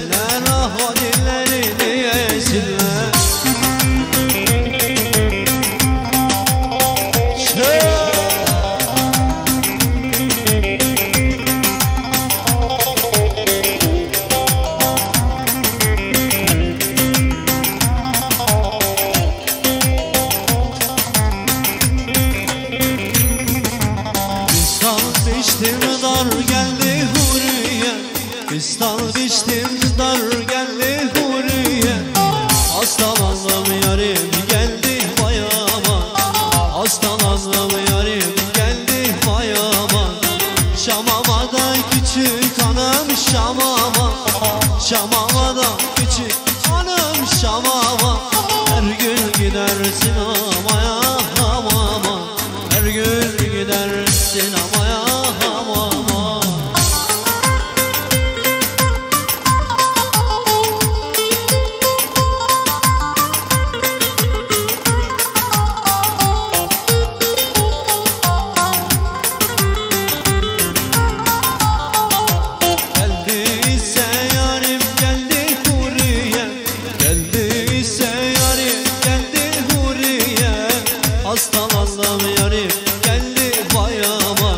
yesinler, ah o dillerini yesinler. Dar geldi huriye, kristal biçtim dar geldi huriye. Hastalandım yarim geldi bayama, hastalandım yarim geldi bayama. Şamama da küçük hanım şamama, şamama da küçük hanım şamama. Her gün gidersin hamaya hamama, her gün gidersin hamaya. Hastalandım yarim geldi bayama,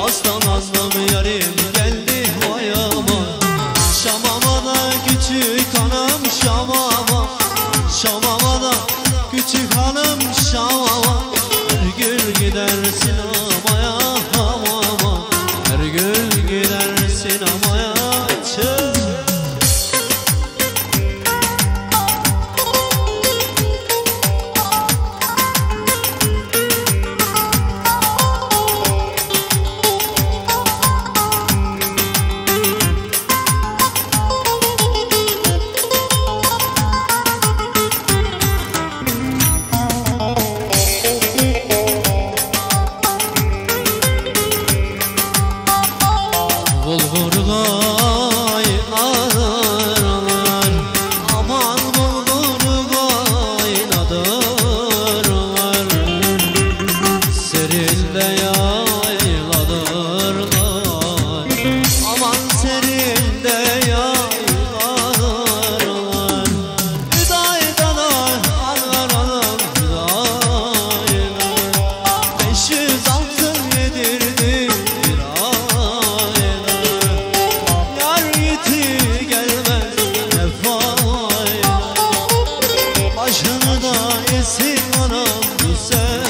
hastalandım yarim geldi bayama. Şamama da küçük hanım şamama, şamama da küçük hanım şamama. Her gün gidersin hamaya hamama, her gün gidersin hamaya. Bulgur kaynadırlar, aman bulgur kaynadırlar. Serinde yayladırlar, aman serinde yayladırlar. Hüdaydalar, anlaralım hüdaydalar. 500 altın yedirdi bir ay. Başını da yesin anam bu sene.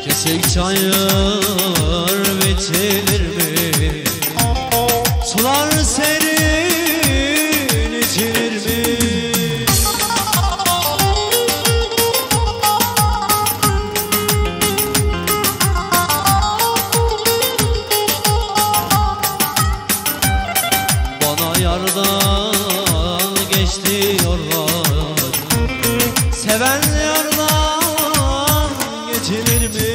Kesik çayır biçilir mi? Sular serin içilir mi? Bana yardan geçti yollar, seven yardan geçilir mi?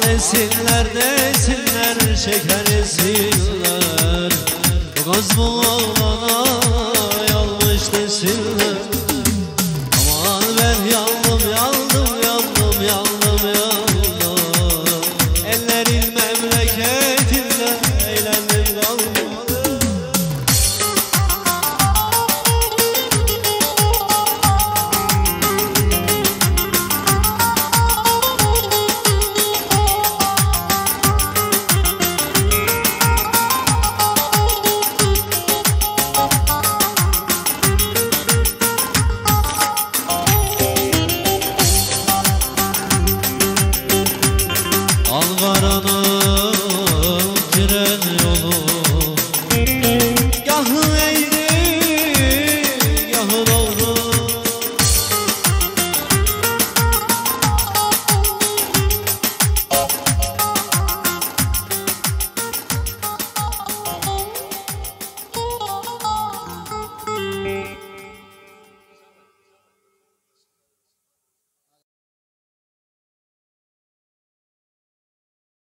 Desinler desinler şeker esinler, bu kız bu oğlana yanlış desinler. Aman ben yandım yandım yandım yandım yandım, ellerin memleketinde eğlendim kaldım. Ankara'nın